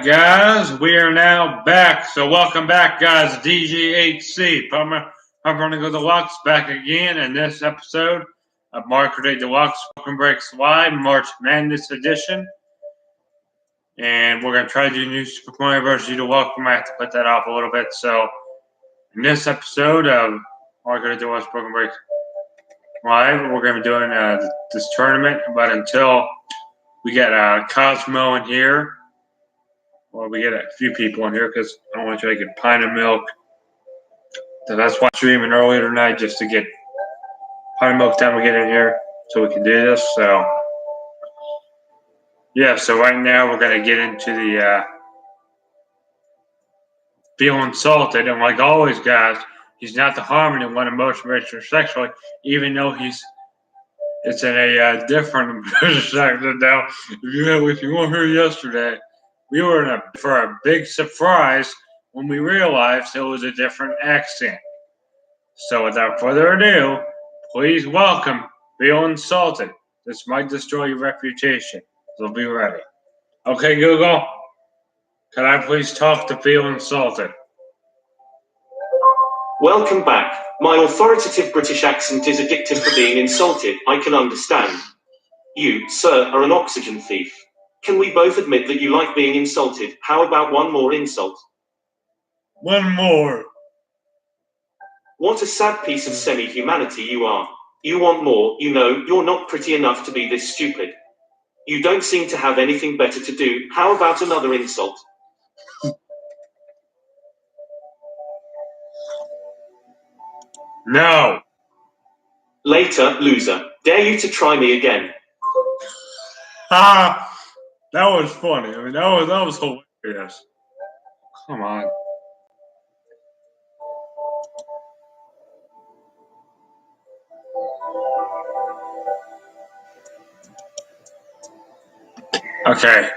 Alright guys, we are now back. So welcome back guys, DGHC, Pumper Deluxe back again in this episode of Marketing Deluxe Welcome Breaks Live, March Madness Edition. And we're going to try to do new Super Mario Bros. Deluxe. We might have to put that off a little bit. So in this episode of Marketing Deluxe Welcome Breaks Live, we're going to be doing this tournament. But until we get Cosmo in here, well, we get a few people in here because I want you to get pint of milk. So that's why I'm streaming earlier tonight, just to get pint of milk time to get in here so we can do this. So, yeah, so right now we're going to get into the feel insulted. And like always, guys, he's not the harmony one emotion, racial, or sexually, even though it's in a different section now. If you weren't here yesterday, we were for a big surprise when we realized it was a different accent. So without further ado, please welcome Feel Insulted. This might destroy your reputation, so be ready. Okay, Google, can I please talk to Feel Insulted? Welcome back. My authoritative British accent is addictive for being insulted, I can understand. You, sir, are an oxygen thief. Can we both admit that you like being insulted? How about one more insult? One more. What a sad piece of semi-humanity you are. You want more, you know, you're not pretty enough to be this stupid. You don't seem to have anything better to do. How about another insult? No. Later, loser. Dare you to try me again. Ah, that was funny. I mean, that was hilarious. Come on. Okay,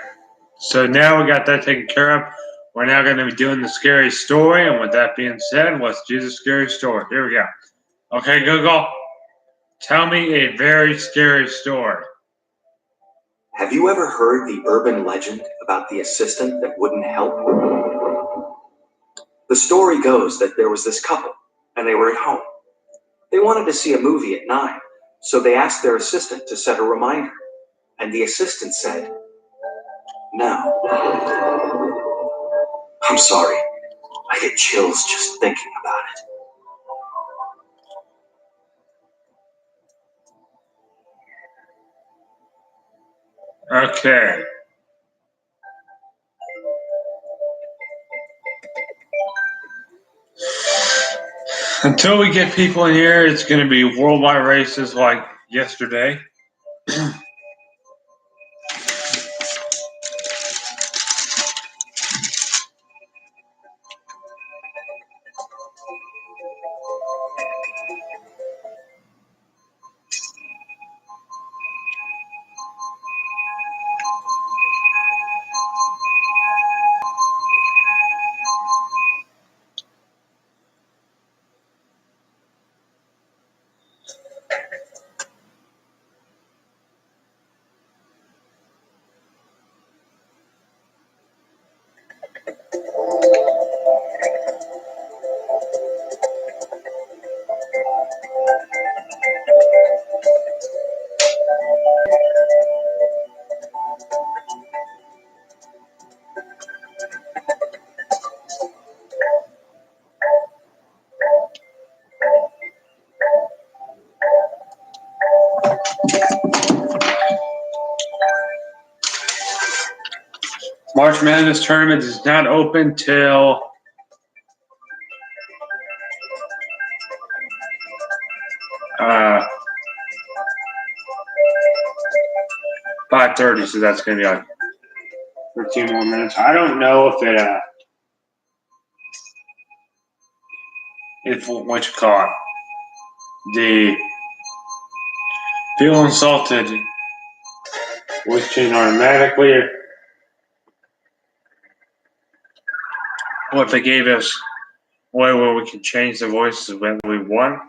so now we got that taken care of. We're now going to be doing the scary story, and with that being said, let's do the scary story. Here we go. Okay, Google, tell me a very scary story. Have you ever heard the urban legend about the assistant that wouldn't help? The story goes that there was this couple, and they were at home. They wanted to see a movie at 9, so they asked their assistant to set a reminder, and the assistant said, "No. I'm sorry. I get chills just thinking about it." Okay. Until we get people in here, it's going to be worldwide races like yesterday. March Madness tournament is not open till uh, 5:30, so that's going to be like 13 more minutes. I don't know if what you call it, the Feel Insulted voice change automatically, or if they gave us a way where we can change the voices when we want.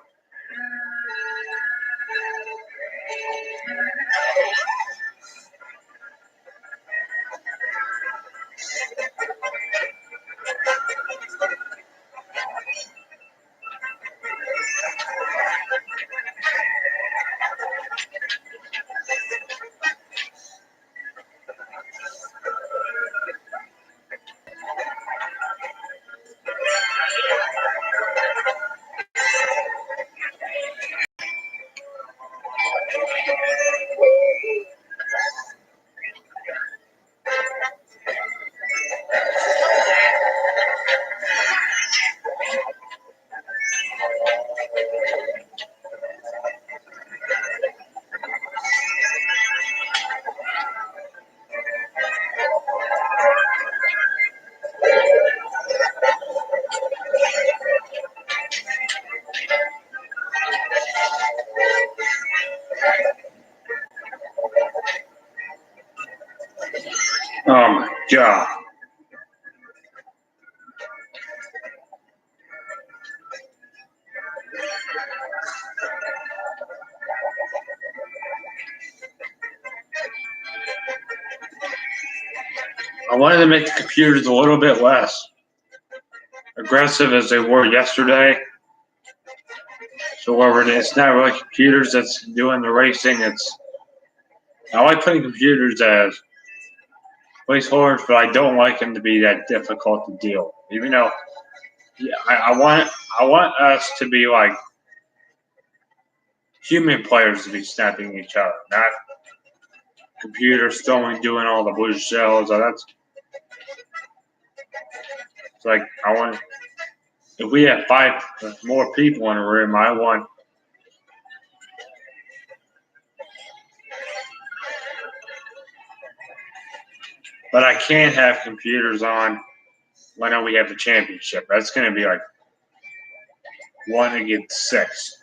Oh my God. I wanted to make the computers a little bit less aggressive as they were yesterday. So whatever it is, it's not really computers that's doing the racing. I like putting computers as placeholders, but I don't like them to be that difficult to deal with. Even though, yeah, I want us to be like human players to be snapping each other, not computers doing all the blue shells. That's it's like I want. If we have 5 more people in a room, I want. But I can't have computers on when we have the championship. That's going to be like 1 against 6.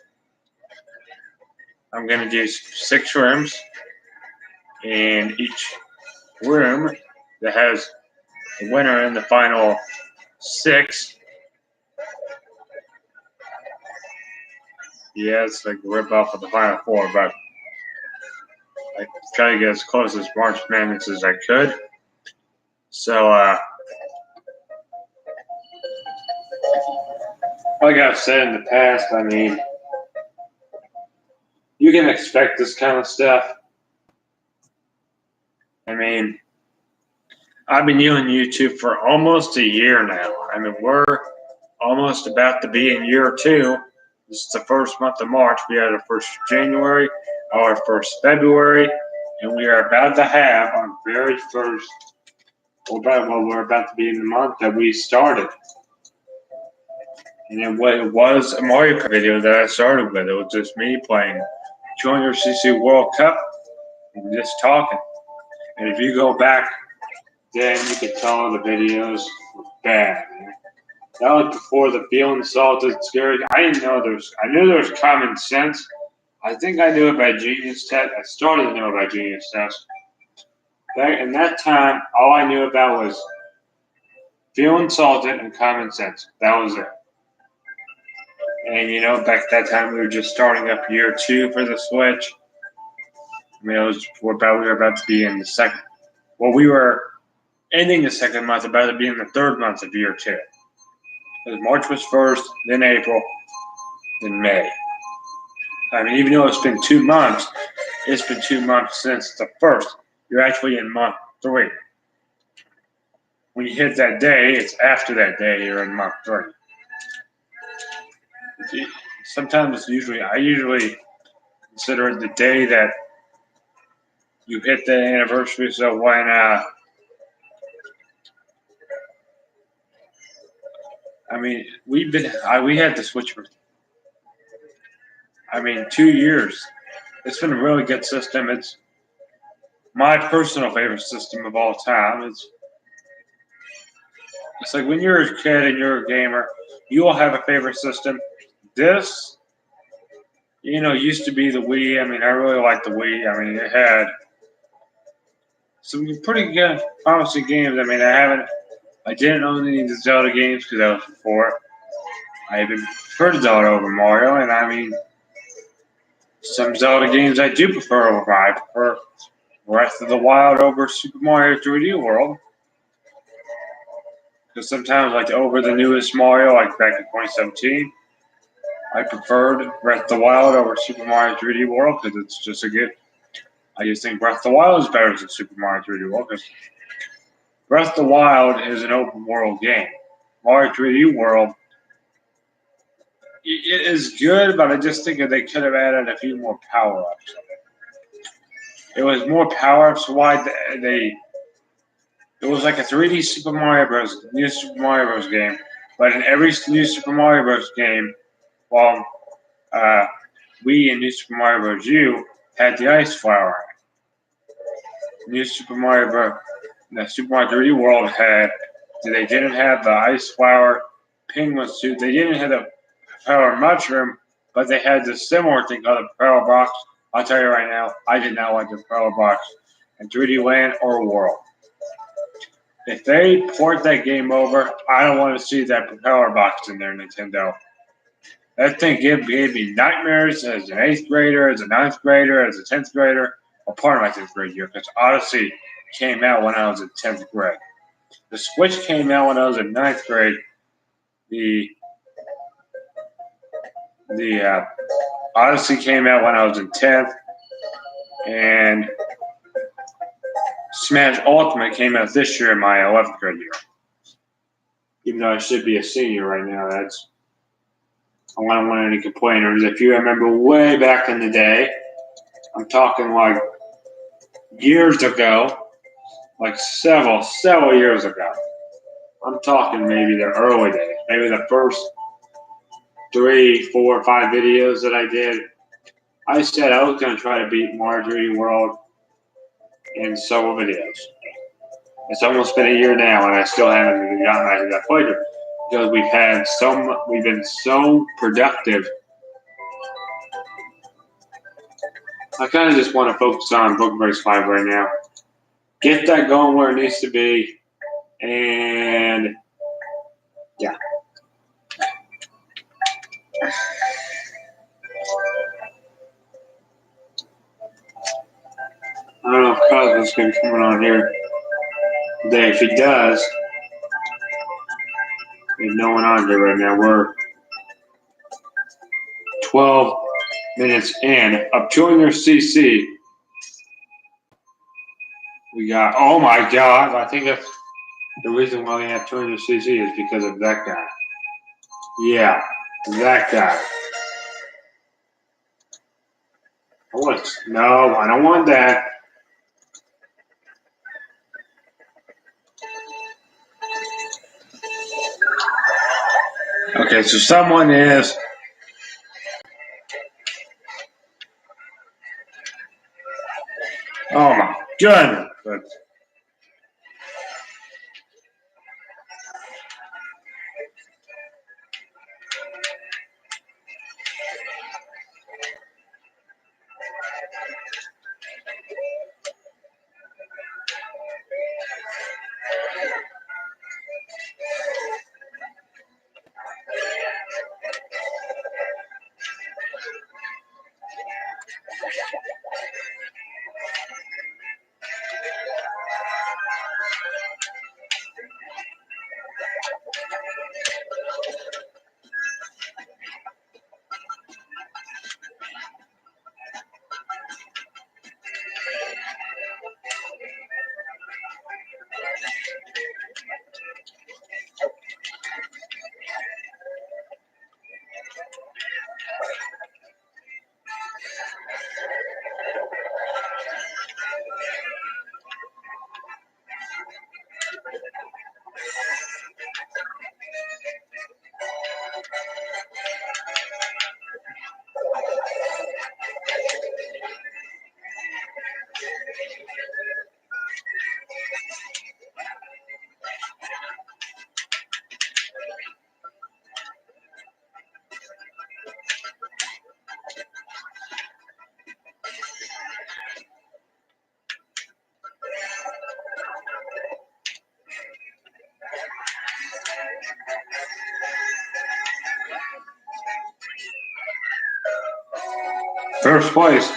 I'm going to do 6 rooms, and each room that has the winner in the final 6. Yeah, it's like a rip off of the final 4, but I try to get as close as March Madness as I could. So, like I've said in the past, I mean, you can expect this kind of stuff. I mean, I've been doing YouTube for almost a year now. I mean, we're almost about to be in year 2. This is the first month of March. We had our first January, our first February, and we are about to have our very first. We're about to be in the month that we started. And it was a Mario Kart video that I started with. It was just me playing 200cc World Cup and just talking. And if you go back, then you can tell the videos were bad. That was before the feeling salted, scary. I didn't know I knew there was common sense. I think I knew about Genius Test. I started to know about Genius Test. Back in that time, all I knew about was feeling salted and common sense. That was it. And back at that time, we were just starting up year 2 for the Switch. I mean, we were about to be in the second. Well, we were ending the second month, about to be in the third month of year 2. Because March was first, then April, then May. I mean, even though it's been 2 months, it's been 2 months since the first. You're actually in month 3. When you hit that day, it's after that day you're in month 3. Sometimes I usually consider it the day that you hit the anniversary. So when I mean, we had the Switch for 2 years. It's been a really good system. It's my personal favorite system of all time. It's like when you're a kid and you're a gamer, you will have a favorite system. This, used to be the Wii. I mean, I really liked the Wii. I mean, it had some pretty good, promising games. I mean, I didn't own any of the Zelda games because that was before. I even preferred Zelda over Mario, and I mean, some Zelda games I do prefer over. I prefer Breath of the Wild over Super Mario 3D World. Because sometimes, like, over the newest Mario, like back in 2017, I preferred Breath of the Wild over Super Mario 3D World because it's just I just think Breath of the Wild is better than Super Mario 3D World because Breath of the Wild is an open world game. Mario 3D World, it is good, but I just think that they could have added a few more power-ups. It was more power-ups. Why they? It was like a 3D Super Mario Bros. New Super Mario Bros. Game, but in every new Super Mario Bros. Game, well, uh, we in New Super Mario Bros. U had the ice flower. New Super Mario Bros. The Super Mario 3D World had. They didn't have the ice flower penguin suit. They didn't have the power mushroom, but they had the similar thing called the power box. I'll tell you right now, I did not like the power box in 3D Land or World. If they port that game over, I don't want to see that propeller box in there, Nintendo. That thing gave me nightmares as an 8th grader, as a 9th grader, as a 10th grader, or part of my 10th grade year, because Odyssey came out when I was in 10th grade. The Switch came out when I was in 9th grade. The Odyssey came out when I was in 10th, and Smash Ultimate came out this year in my 11th grade year. Even though I should be a senior right now, I don't want any complainers. If you remember way back in the day, I'm talking like years ago, like several years ago. I'm talking maybe the early days, maybe the first 3, 4, 5 videos that I did. I said I was going to try to beat Mario 3D World in several videos. It's almost been a year now, and I still haven't even gotten that pleasure because we've been so productive. I kind of just want to focus on Book Breaks 5 right now. Get that going where it needs to be, and yeah. I don't know if Cosmo's going to be coming on here today. If he does, there's no one on here right now. We're 12 minutes in. Up 200 CC. We got, oh my God, I think that's the reason why we have 200 CC is because of that guy. Yeah, that guy. No, I don't want that. Okay, so someone is. Oh my goodness. First place.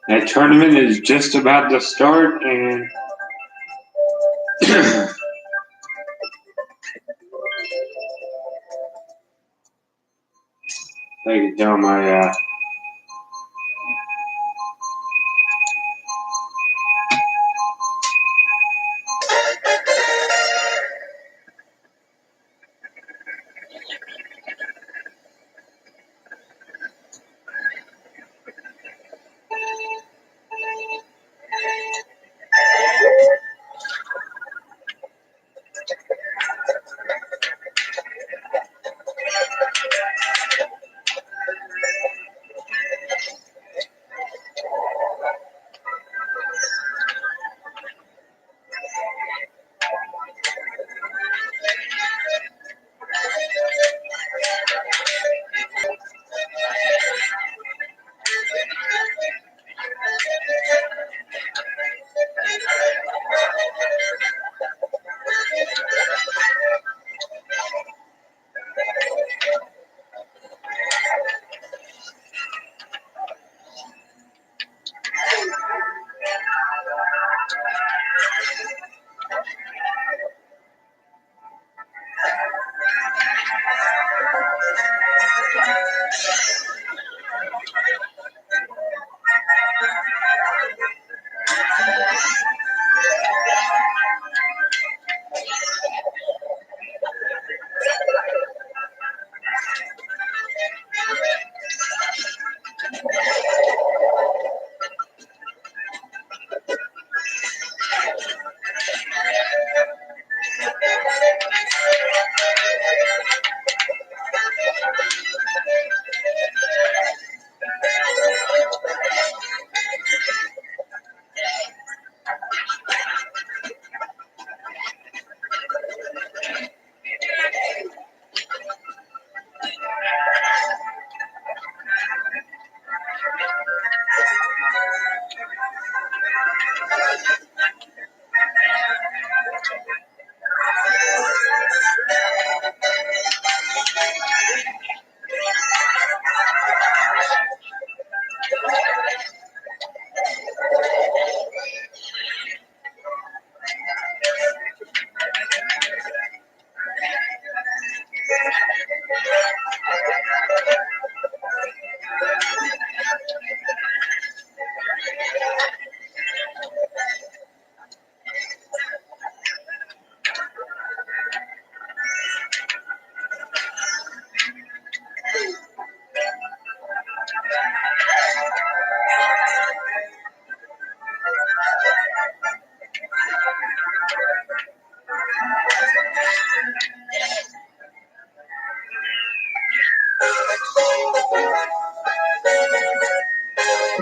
That tournament is just about to start, and I can tell my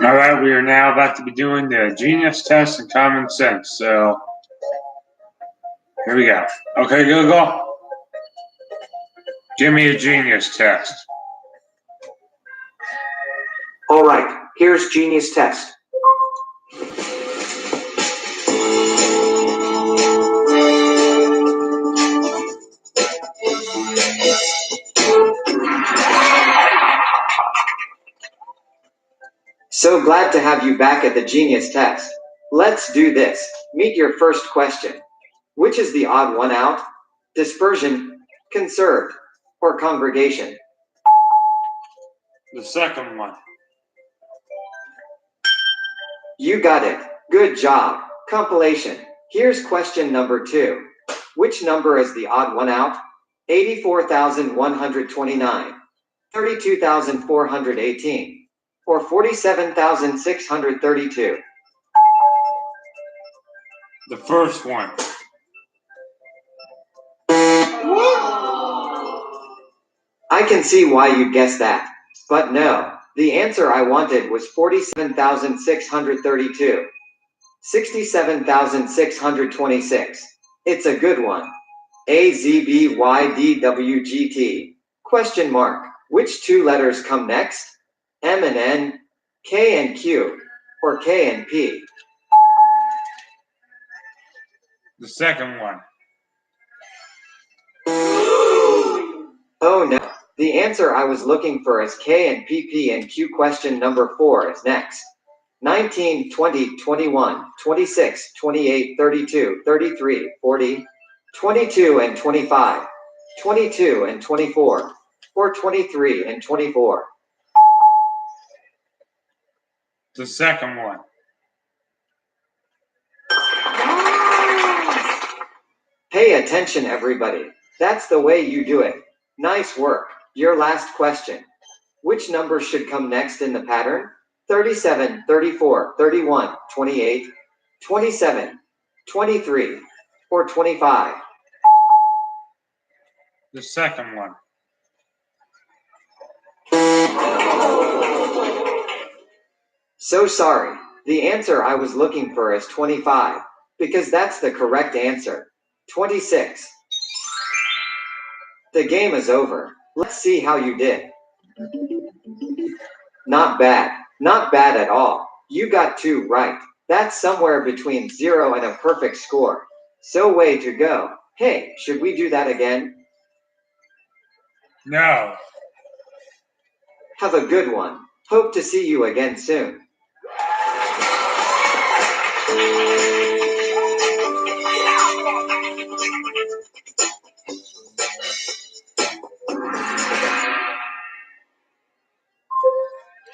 all right, we are now about to be doing the genius test and common sense. So here we go. Okay, Google, give me a genius test. All right, here's Genius Test. So glad to have you back at the Genius Test. Let's do this. Meet your first question. Which is the odd one out? Dispersion, conserved, or congregation? The second one. You got it. Good job. Compilation. Here's question number 2. Which number is the odd one out? 84,129, 32,418, or 47,632? The first one. I can see why you guessed that. But no, the answer I wanted was 47,632. 67,626. It's a good one. AZBYDWGT. Question mark. Which two letters come next? M and N, K and Q, or K and P? The second one. Oh no. The answer I was looking for is K and PP, and Q. Question number 4 is next. 19, 20, 21, 26, 28, 32, 33, 40, 22 and 25, 22 and 24, or 23 and 24. The second one. Pay attention, everybody. That's the way you do it. Nice work. Your last question. Which number should come next in the pattern? 37, 34, 31, 28, 27, 23, or 25? The second one. So sorry. The answer I was looking for is 25, because that's the correct answer. 26. The game is over. Let's see how you did. Not bad. Not bad at all. You got 2 right. That's somewhere between 0 and a perfect score. So way to go. Hey, should we do that again? No. Have a good one. Hope to see you again soon.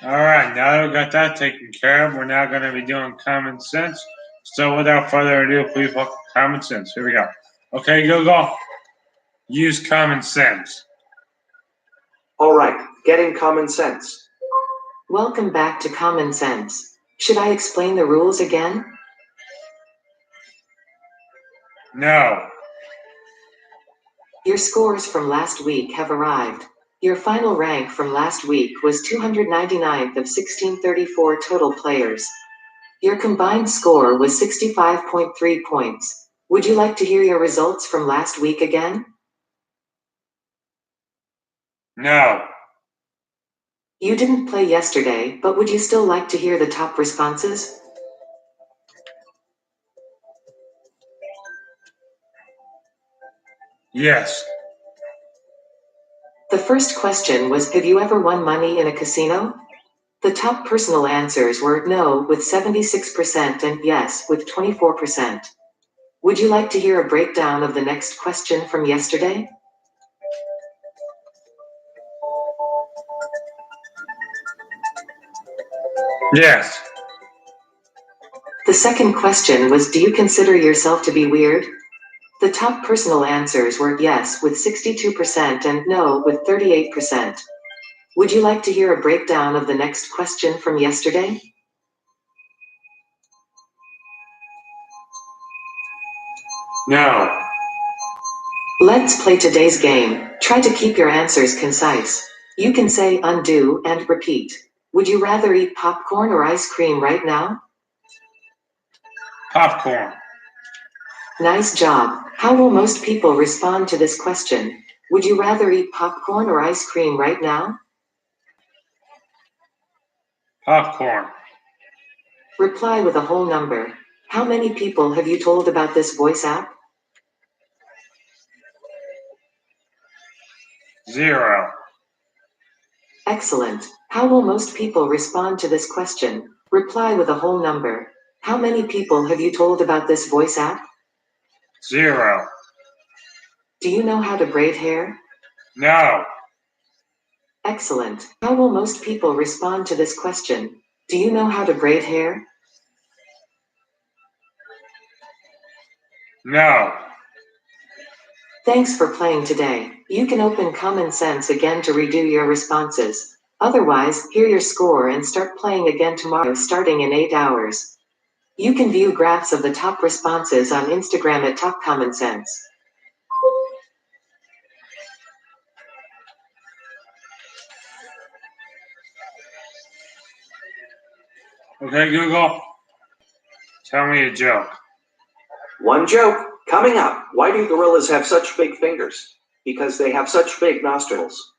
Alright, now that we got that taken care of, we're now going to be doing common sense. So without further ado, please welcome common sense. Here we go. Okay, Google. Use common sense. All right, getting common sense. Welcome back to Common Sense. Should I explain the rules again? No. Your scores from last week have arrived. Your final rank from last week was 299th of 1634 total players. Your combined score was 65.3 points. Would you like to hear your results from last week again? No. You didn't play yesterday, but would you still like to hear the top responses? Yes. The first question was, have you ever won money in a casino? The top personal answers were no with 76% and yes with 24%. Would you like to hear a breakdown of the next question from yesterday? Yes. The second question was, do you consider yourself to be weird? The top personal answers were yes with 62% and no with 38%. Would you like to hear a breakdown of the next question from yesterday? No. Let's play today's game. Try to keep your answers concise. You can say undo and repeat. Would you rather eat popcorn or ice cream right now? Popcorn. Nice job. How will most people respond to this question? Would you rather eat popcorn or ice cream right now? Popcorn. Reply with a whole number. How many people have you told about this voice app? 0. Excellent. How will most people respond to this question? Reply with a whole number. How many people have you told about this voice app? 0. Do you know how to braid hair? No. Excellent. How will most people respond to this question? Do you know how to braid hair? No. Thanks for playing today. You can open Common Sense again to redo your responses. Otherwise, hear your score and start playing again tomorrow starting in 8 hours. You can view graphs of the top responses on Instagram at Top Common Sense. Okay, Google. Tell me a joke. One joke coming up. Why do gorillas have such big fingers? Because they have such big nostrils.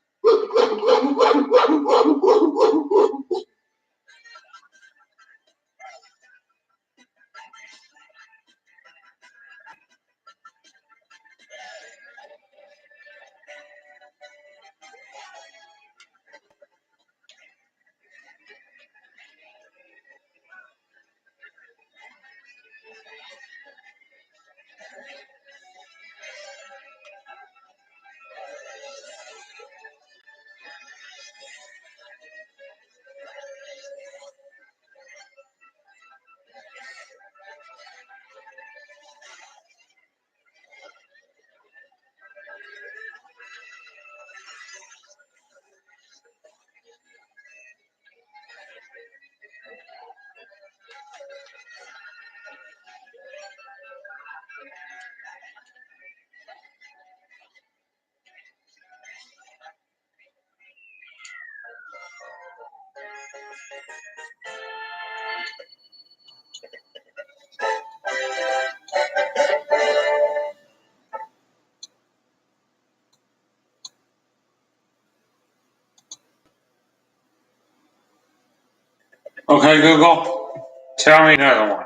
Okay, Google, tell me another one.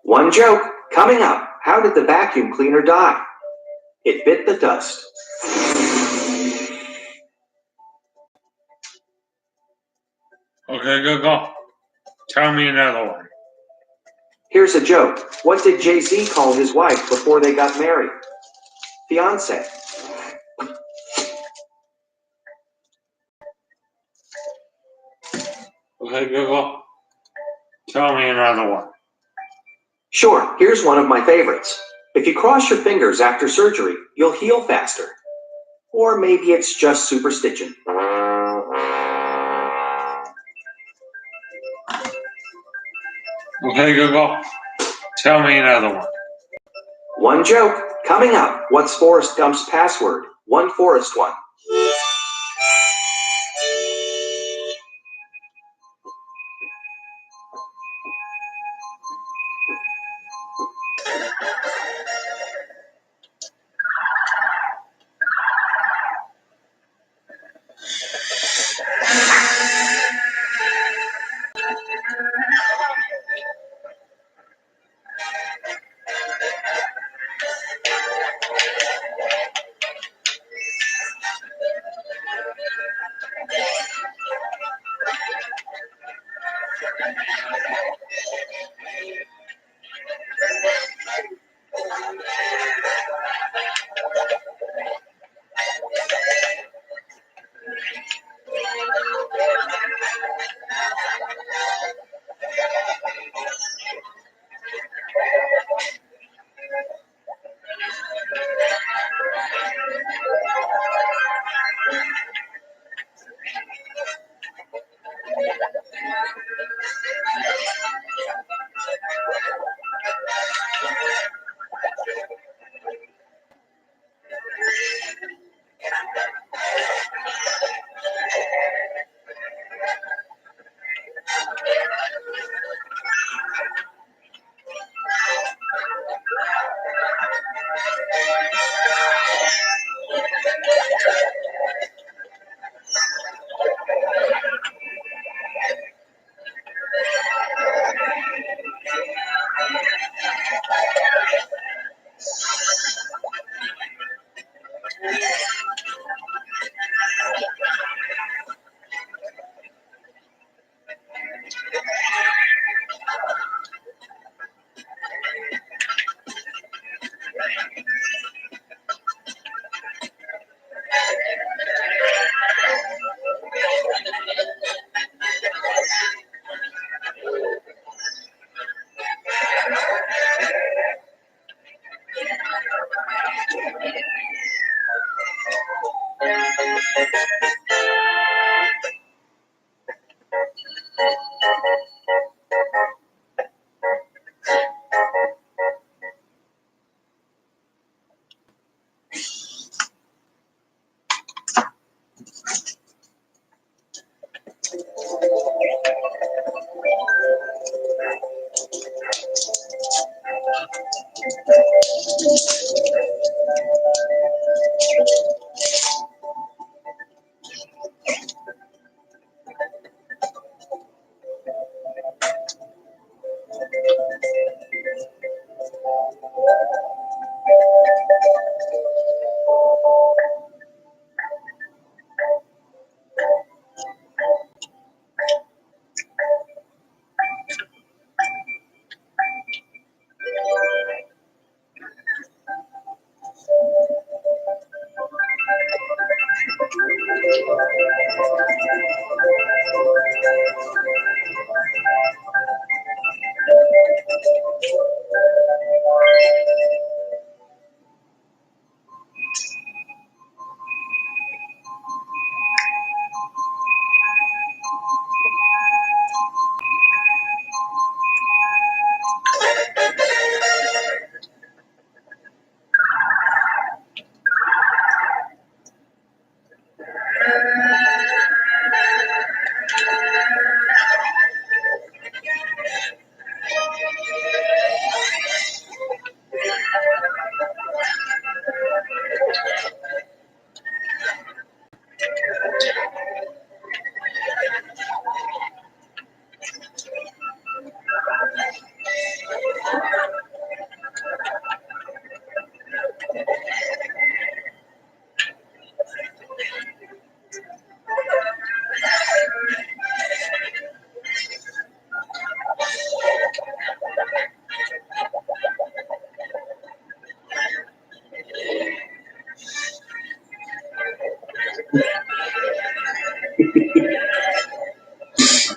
One joke coming up. How did the vacuum cleaner die? It bit the dust. Okay, Google, tell me another one. Here's a joke. What did Jay-Z call his wife before they got married? Fiance. Okay, Google, tell me another one. Sure, here's one of my favorites. If you cross your fingers after surgery, you'll heal faster. Or maybe it's just superstition. Okay, Google, tell me another one. One joke coming up. What's Forrest Gump's password? One Forrest one.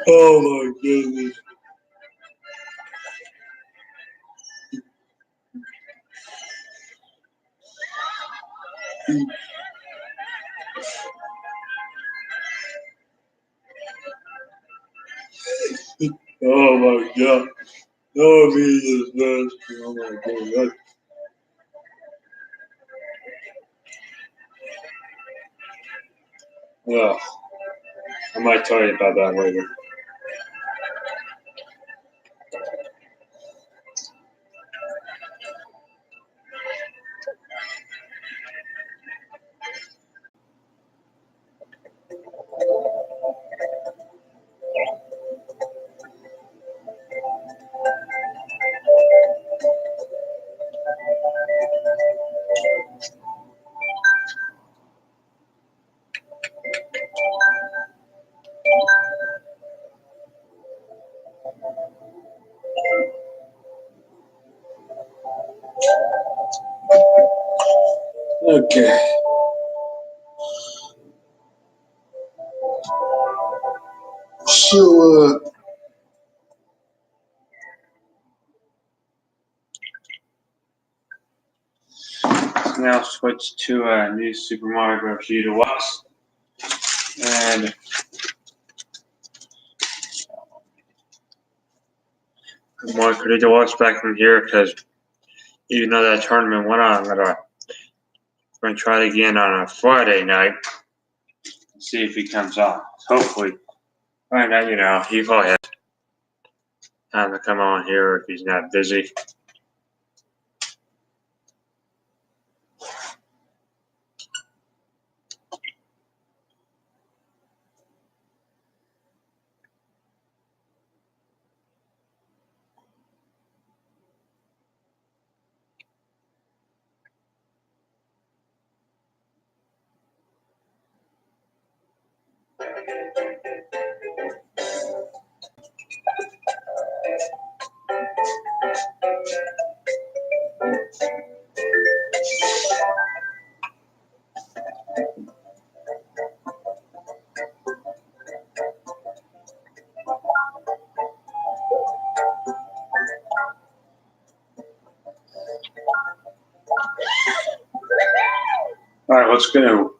Oh my goodness. Oh my god. Oh, Jesus, man. Oh my god. Yeah, I might tell you about that later. Okay. So, now switch to new Super Mario Bros. U Deluxe. And Mario Bros. Deluxe back from here because even though that tournament went on, I'm gonna try it again on a Friday night and see if he comes on. Hopefully, right now, he probably has time to come on here if he's not busy. All right, let's go.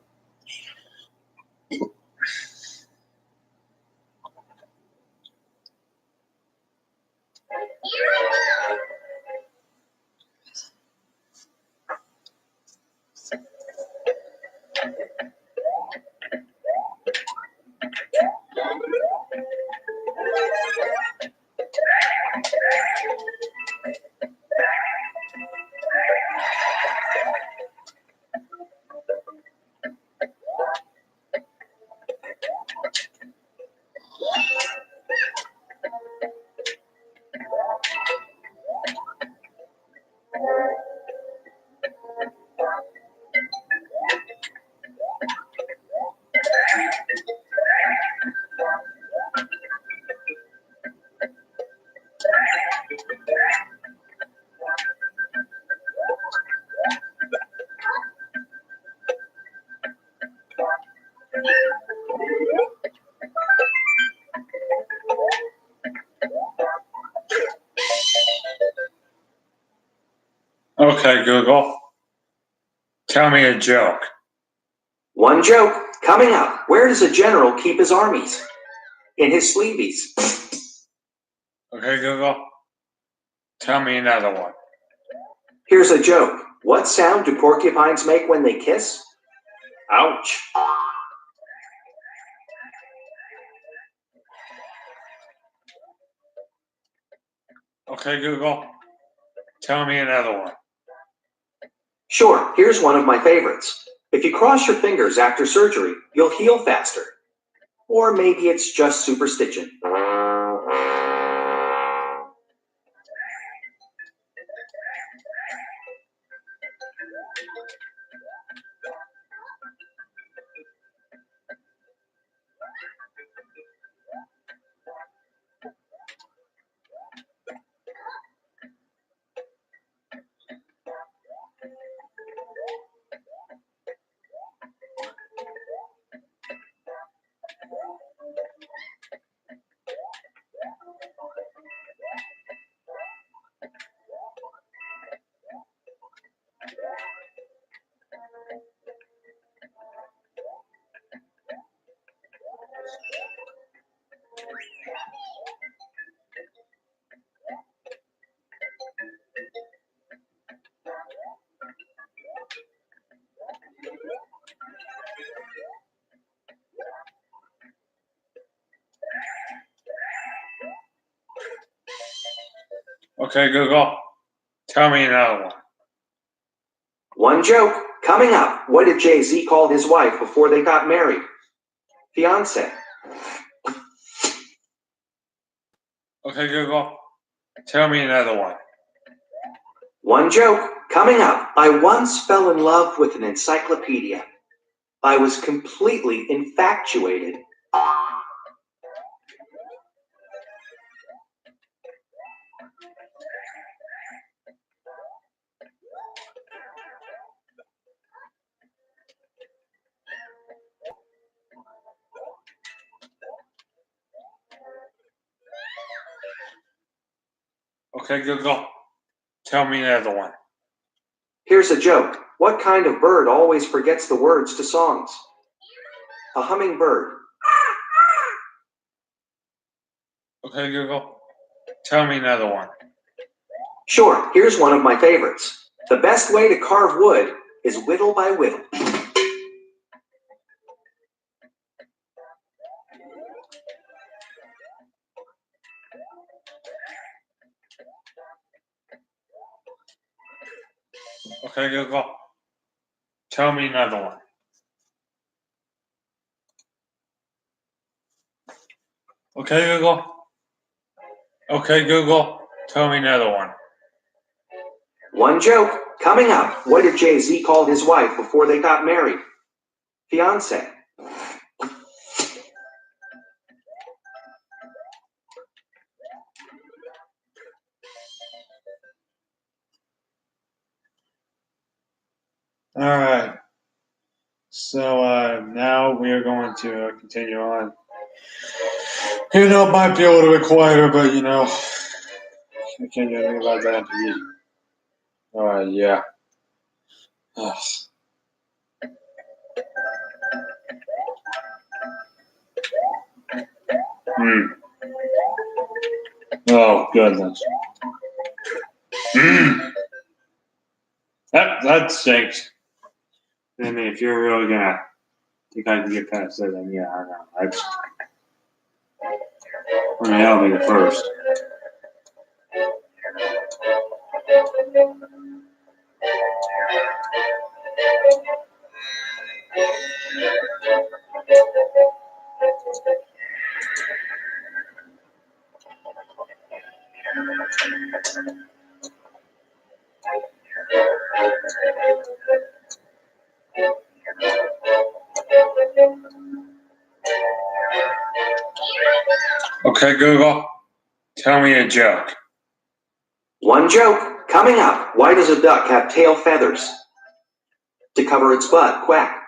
Okay, Google, tell me a joke. One joke coming up. Where does a general keep his armies? In his sleeveys. Okay, Google, tell me another one. Here's a joke. What sound do porcupines make when they kiss? Ouch. Okay, Google, tell me another one. Sure, here's one of my favorites. If you cross your fingers after surgery, you'll heal faster. Or maybe it's just superstition. Okay, Google, tell me another one. One joke coming up. What did Jay-Z call his wife before they got married? Fiance. Okay, Google, tell me another one. One joke coming up. I once fell in love with an encyclopedia. I was completely infatuated. Okay, Google, tell me another one. Here's a joke. What kind of bird always forgets the words to songs? A hummingbird. Okay, Google, tell me another one. Sure, here's one of my favorites. The best way to carve wood is whittle by whittle. Okay, Google, tell me another one. Okay, Google. Okay, Google, tell me another one. One joke coming up. What did Jay-Z call his wife before they got married? Fiance. All right. So now we are going to continue on. You know, it might be a little bit quieter, but you know, I can't do anything about that. All right, yeah. Ugh. Oh goodness. That stinks. I mean, if you're really gonna think I can get past that, then yeah, I know. I'll be the first. Okay, Google, tell me a joke. One joke coming up. Why does a duck have tail feathers? To cover its butt. Quack.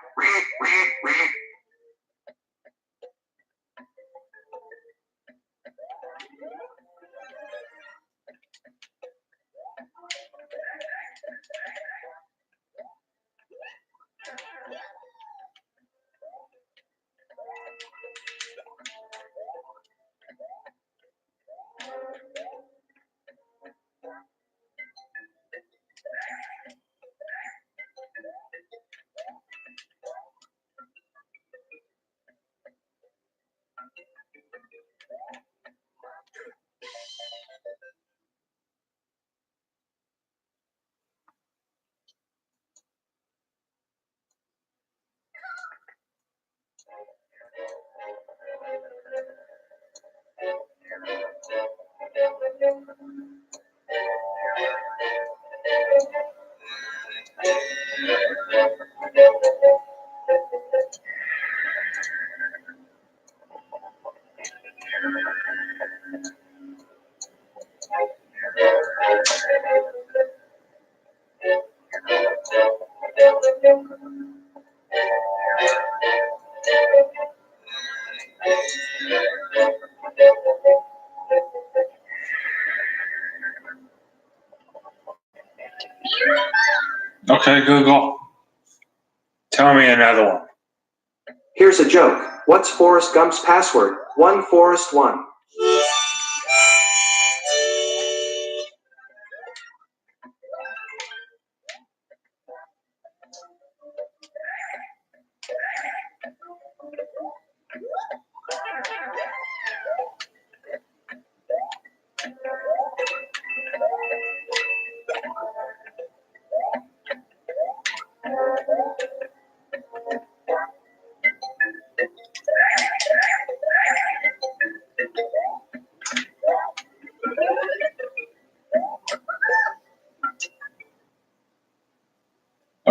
Okay, Google, tell me another one. Here's a joke. What's Forrest Gump's password? One Forrest one.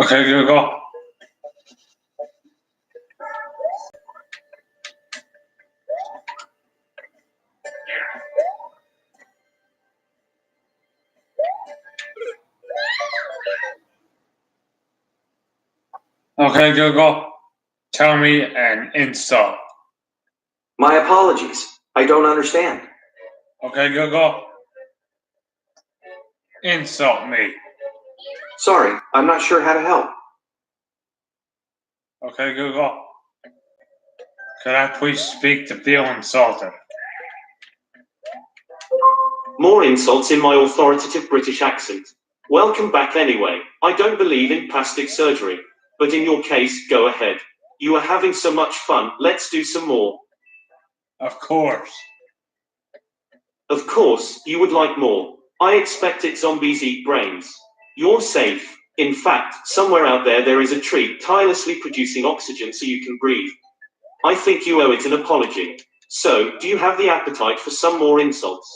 Okay, Google. Okay, Google. Tell me an insult. My apologies. I don't understand. Okay, Google. Insult me. Sorry, I'm not sure how to help. Okay, Google. Could I please speak to feel insulted? More insults in my authoritative British accent. Welcome back anyway. I don't believe in plastic surgery, but in your case, go ahead. You are having so much fun, let's do some more. Of course. Of course, you would like more. I expect it zombies eat brains. You're safe. In fact, somewhere out there is a tree tirelessly producing oxygen so you can breathe. I think you owe it an apology. So, do you have the appetite for some more insults?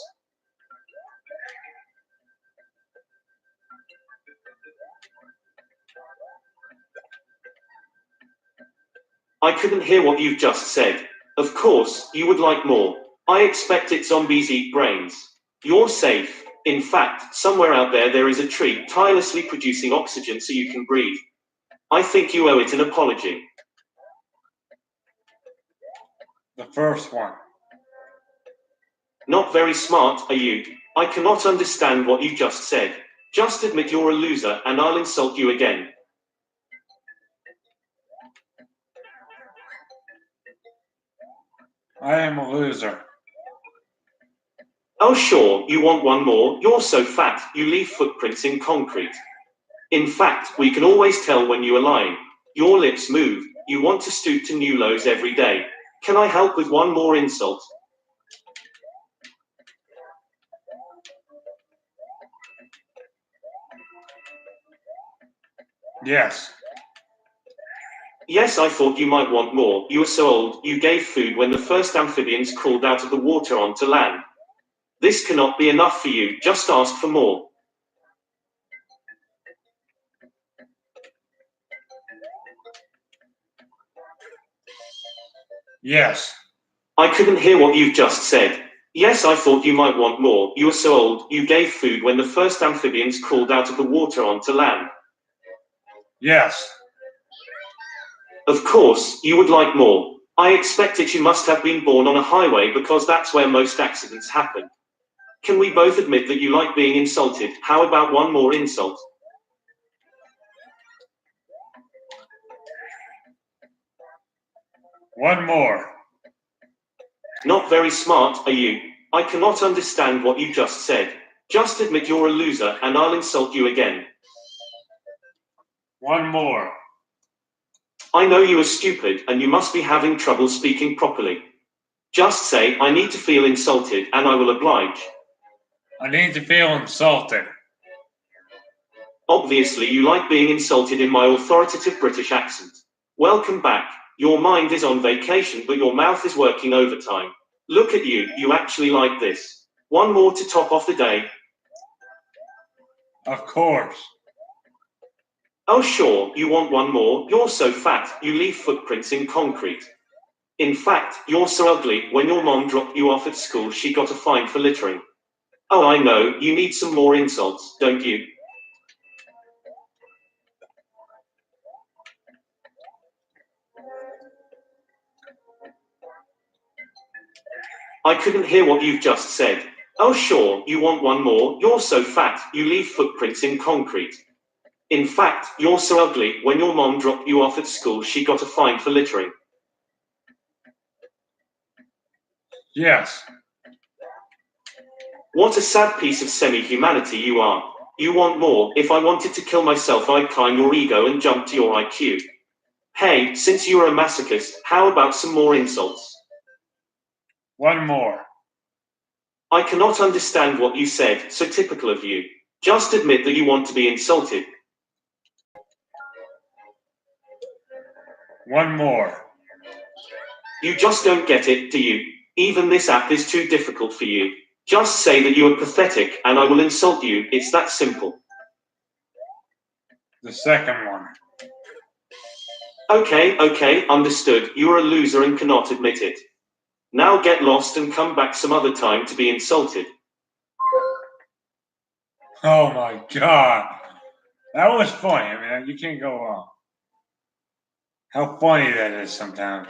I couldn't hear what you've just said. Of course, you would like more. I expect it zombies eat brains. You're safe. In fact, somewhere out there is a tree tirelessly producing oxygen so you can breathe. I think you owe it an apology. The first one. Not very smart, are you? I cannot understand what you just said. Just admit you're a loser and I'll insult you again. I am a loser. Oh sure, you want one more? You're so fat, you leave footprints in concrete. In fact, we can always tell when you are lying. Your lips move, you want to stoop to new lows every day. Can I help with one more insult? Yes. Yes, I thought you might want more. You are so old, you gave food when the first amphibians crawled out of the water onto land. This cannot be enough for you, just ask for more. Yes. I couldn't hear what you've just said. Yes, I thought you might want more. You are so old, you gave food when the first amphibians crawled out of the water onto land. Yes. Of course, you would like more. I expect it you must have been born on a highway because that's where most accidents happen. Can we both admit that you like being insulted? How about one more insult? One more. Not very smart, are you? I cannot understand what you just said. Just admit you're a loser and I'll insult you again. One more. I know you are stupid and you must be having trouble speaking properly. Just say, I need to feel insulted and I will oblige. I need to feel insulted. Obviously, you like being insulted in my authoritative British accent. Welcome back. Your mind is on vacation, but your mouth is working overtime. Look at you, you actually like this. One more to top off the day. Of course. Oh sure, you want one more? You're so fat, you leave footprints in concrete. In fact, you're so ugly, when your mom dropped you off at school she got a fine for littering. Oh I know, you need some more insults, don't you? I couldn't hear what you've just said. Oh sure, you want one more? You're so fat, you leave footprints in concrete. In fact, you're so ugly, when your mom dropped you off at school she got a fine for littering. Yes. What a sad piece of semi-humanity you are. You want more. If I wanted to kill myself I'd climb your ego and jump to your IQ. Hey, since you're a masochist, how about some more insults? One more. I cannot understand what you said, so typical of you. Just admit that you want to be insulted. One more. You just don't get it, do you? Even this app is too difficult for you. Just say that you are pathetic and I will insult you, it's that simple. The second one. Okay, understood. You're a loser and cannot admit it. Now get lost and come back some other time to be insulted. Oh my God. That was funny. I mean, you can't go wrong. How funny that is sometimes.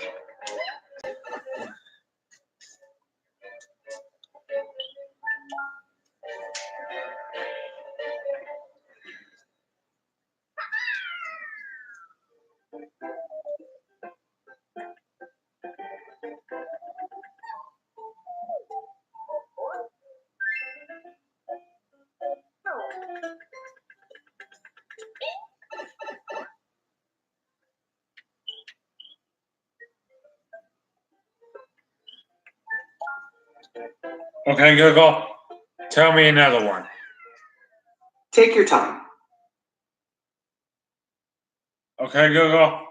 Okay, Google, tell me another one. Take your time. Okay, Google,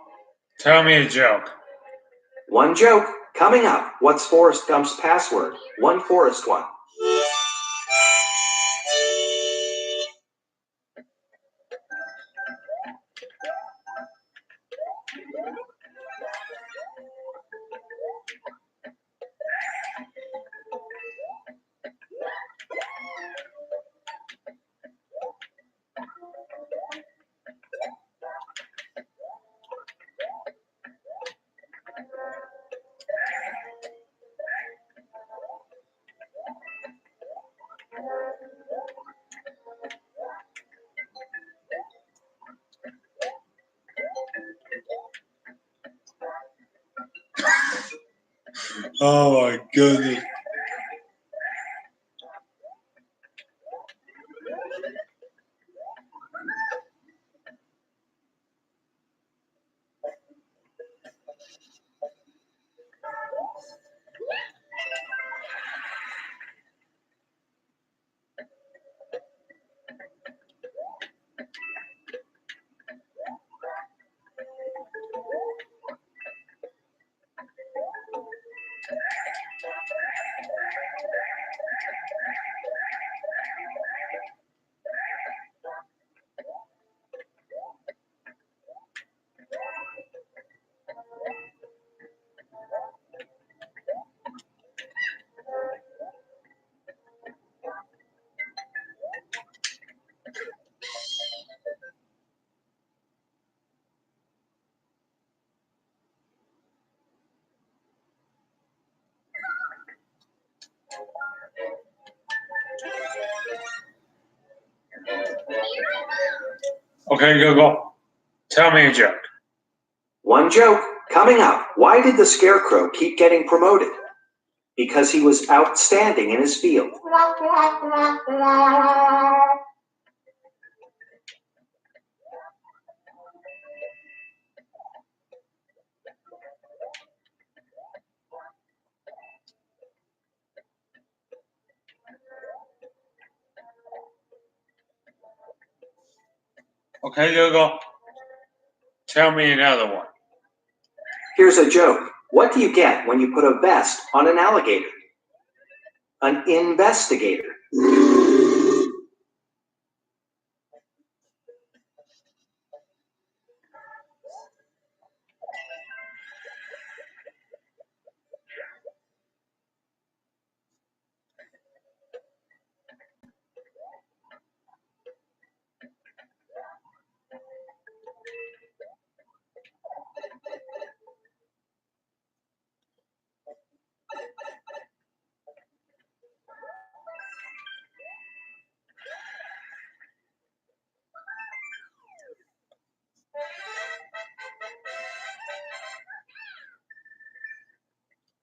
tell me a joke. One joke coming up. What's Forrest Gump's password? One Forrest one. Oh my goodness. Okay, Google, tell me a joke. One joke coming up. Why did the Scarecrow keep getting promoted? Because he was outstanding in his field. Okay, Google, tell me another one. Here's a joke. What do you get when you put a vest on an alligator? An investigator.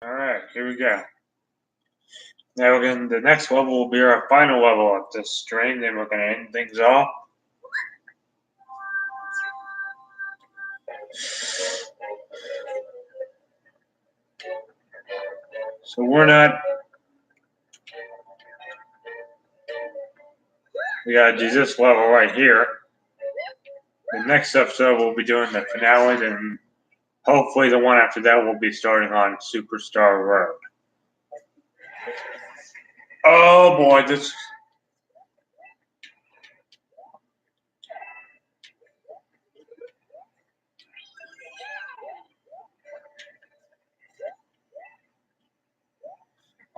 All right, here we go. Now the next level will be our final level of this stream. Then we're going to end things off. So we got to do this level right here. The next episode we'll be doing the finale, and hopefully the one after that will be starting on Superstar Road. Oh boy, this.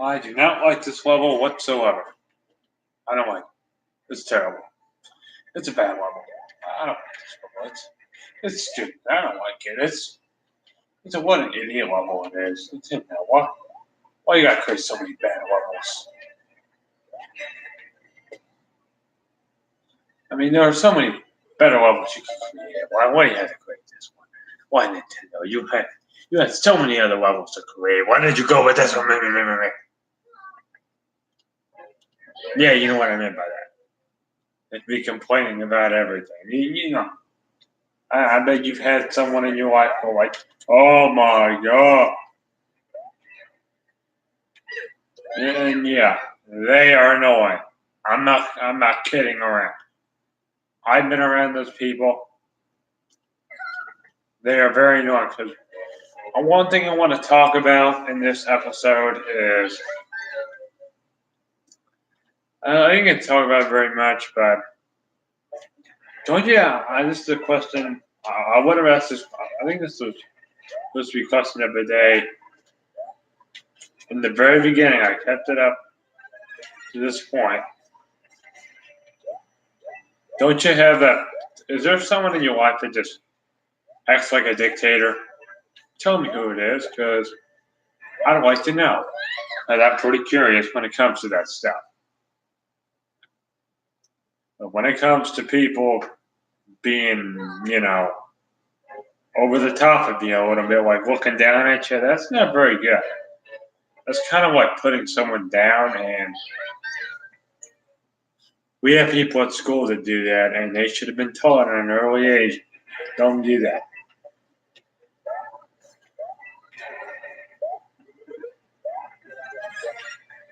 I do not like this level whatsoever. I don't like it. It's terrible. It's a bad level. I don't like this level. It's stupid. I don't like it. It's a what an idiot level it is. It's in there. Why you gotta create so many bad levels? I mean, there are so many better levels you can create. Why do you have to create this one? Why Nintendo? You had so many other levels to create. Why did you go with this one? Yeah, you know what I meant by that. It'd be complaining about everything. You know, I bet you've had someone in your life go like, "Oh my god," and yeah, they are annoying. I'm not kidding around. I've been around those people. They are very annoying. Because one thing I want to talk about in this episode is I didn't talk about it very much, but don't you? This is a question. I would have asked this. I think this was supposed to be question of the day. In the very beginning, I kept it up to this point. Don't you have that? Is there someone in your life that just acts like a dictator? Tell me who it is, because I'd like to know. And I'm pretty curious when it comes to that stuff. But when it comes to people being, over the top of you a little bit, like looking down at you, that's not very good. That's kind of like putting someone down, and we have people at school that do that, and they should have been taught at an early age, don't do that.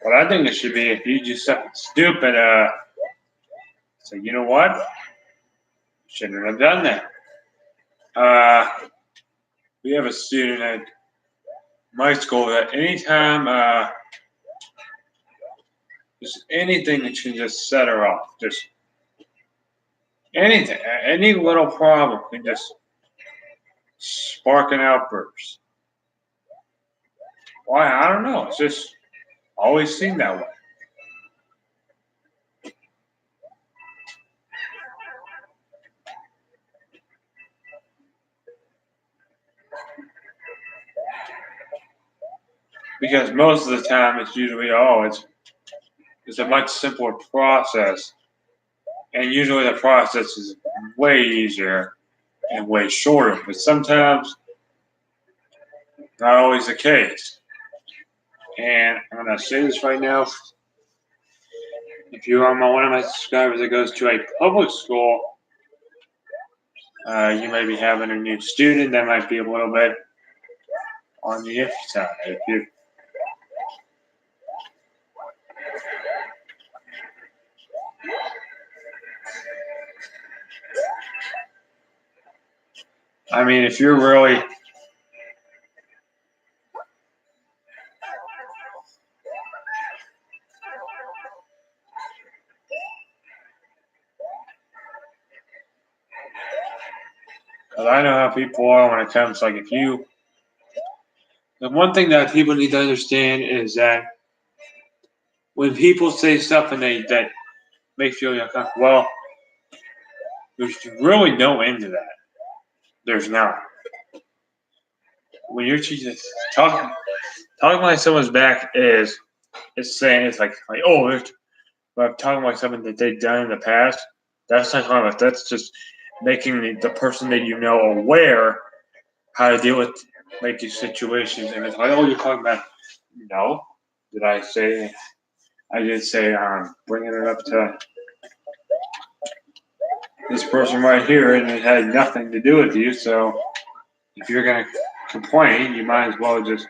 What I think it should be, if you do something stupid, say, you know what? Shouldn't have done that. We have a student at my school that anytime, just anything that should just set her off, just anything, any little problem can just spark an outburst. Why? I don't know. It's just always seemed that way. Because most of the time it's usually, it's a much simpler process. And usually the process is way easier and way shorter. But sometimes, not always the case. And I'm going to say this right now. If you are one of my subscribers that goes to a public school, you may be having a new student that might be a little bit on the iffy side. If you're really because I know how people are when it comes the one thing that people need to understand is that when people say stuff and that makes you uncomfortable, well, there's really no end to that. There's not. When you're just talking like someone's back is saying it's like but I'm talking like something that they've done in the past. That's not talking about. That's just making the person that you know aware how to deal with these situations. And it's like, oh, you're talking about. No, did I say? I did say bringing it up to this person right here, and it had nothing to do with you. So if you're gonna complain, you might as well just.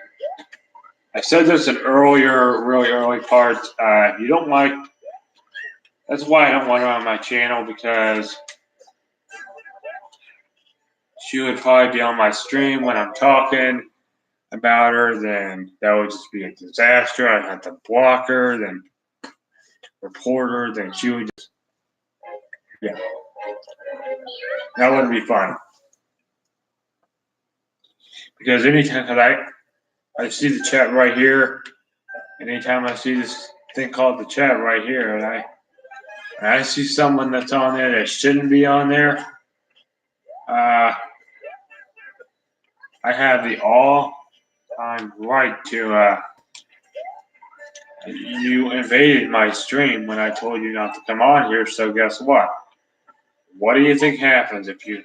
I said this in really early parts. If you don't like, that's why I don't want her on my channel, because she would probably be on my stream when I'm talking about her. Then that would just be a disaster. I'd have to block her, then report her. Then she would just, yeah, that wouldn't be fun. Because anytime I see the chat right here, anytime I see this thing called the chat right here, and I see someone that's on there that shouldn't be on there, I have the all-time right to. You invaded my stream when I told you not to come on here. So guess what? What do you think happens if you?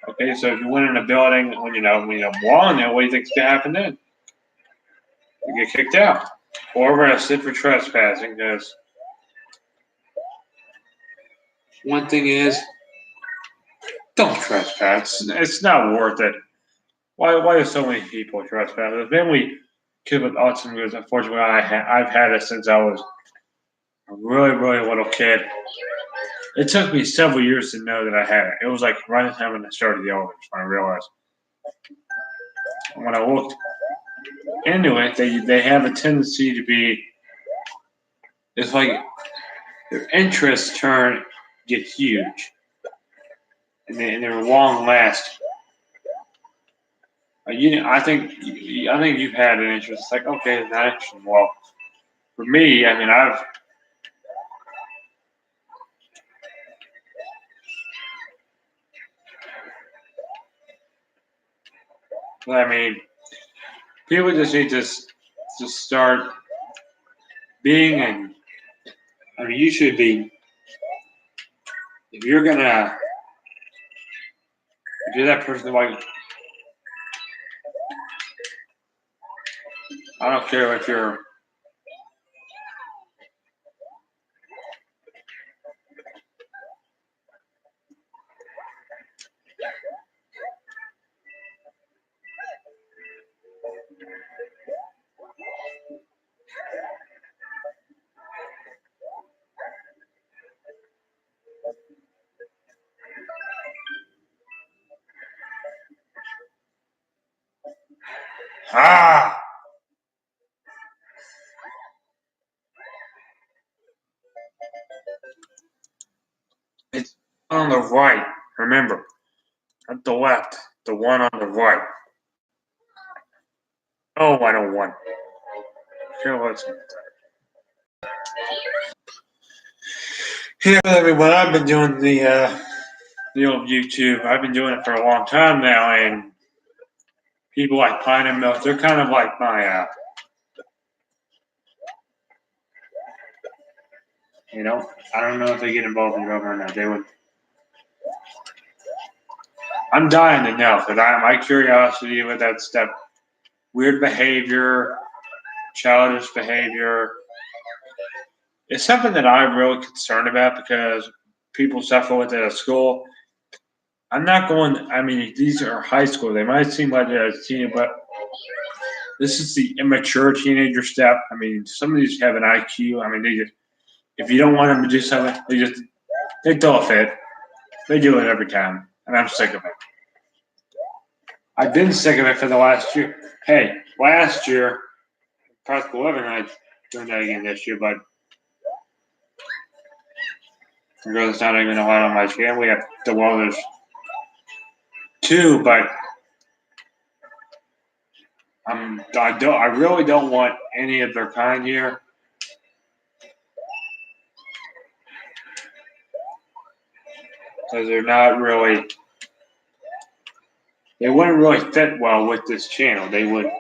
Okay, so if you went in a building when you belong there, what do you think's gonna happen then? You get kicked out or arrested for trespassing. Because one thing is, don't trespass. It's not worth it. Why do so many people trespass? Then we kid with autism because unfortunately I've had it since I was a really little kid. It took me several years to know that I had it. It was like right at the time when I started the elevators when I realized. When I looked into it, they have a tendency to be. It's like their interests get huge, and they're long lasting. I think you've had an interest. It's like, okay, it's not interesting. Well, for me, I mean, people just need to start being, and I mean, you should be. If you're that person, like, I don't care if you're. It's on the right. Remember, not the left. The one on the right. Oh, I don't want. Here, let's. Here, everyone. I've been doing the old YouTube. I've been doing it for a long time now, and people like Pine and Milk, they're kind of like my, I don't know if they get involved in government or not. They would. I'm dying to know because my curiosity with that stuff, weird behavior, childish behavior, is something that I'm really concerned about because people suffer with it at school. I'm not going. I mean, these are high school. They might seem like they're a teen, but this is the immature teenager step. I mean, some of these have an IQ. I mean, they just if you don't want them to do something, they throw a fit. They do it every time, and I'm sick of it. I've been sick of it for the last year. Hey, last year, practical living, I doing that again this year, but the girl's not even allowed on my screen. We have there's two, but I really don't want any of their kind here. Because they're not really, they wouldn't really fit well with this channel. They would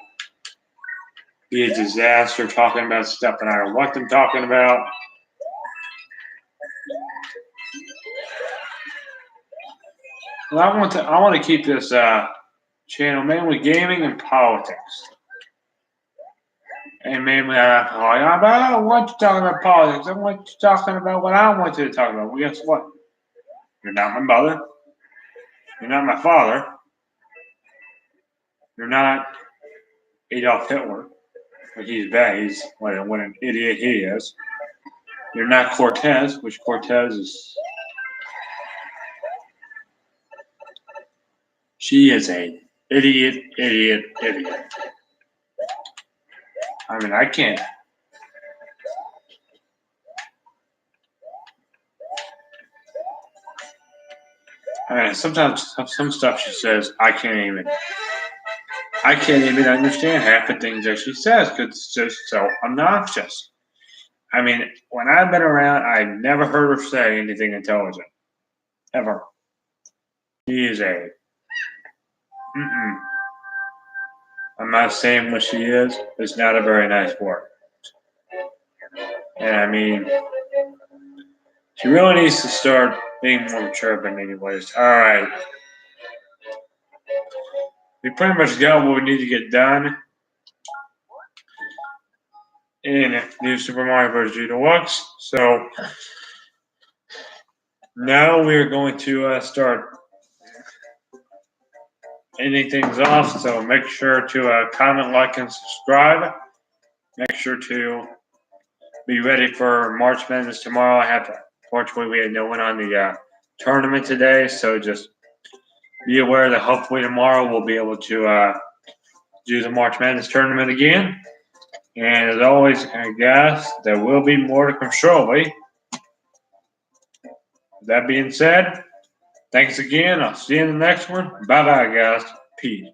be a disaster talking about stuff that I don't want them talking about. Well, I want to keep this channel mainly gaming and politics. And mainly I don't want you talking about politics. I want you talking about what I want you to talk about. Well, guess what? You're not my mother. You're not my father. You're not Adolf Hitler. But he's bad. He's what an idiot he is. You're not Cortez, which Cortez is. She is a idiot. I mean, I can't. I mean, sometimes some stuff she says, I I can't even understand half the things that she says because it's just so obnoxious. I mean, when I've been around, I've never heard her say anything intelligent. Ever. She is a. Mm-mm. I'm not saying what she is. It's not a very nice word. And I mean, she really needs to start being more mature, but anyways. Alright. We pretty much got what we need to get done in New Super Mario Bros. Deluxe. So now we're going to start ending things off. So make sure to comment, like, and subscribe. Make sure to be ready for March Madness tomorrow. Fortunately, we had no one on the tournament today, so just be aware that hopefully tomorrow we'll be able to do the March Madness tournament again. And as always, guys, there will be more to come shortly. That being said, thanks again. I'll see you in the next one. Bye-bye, guys. Peace.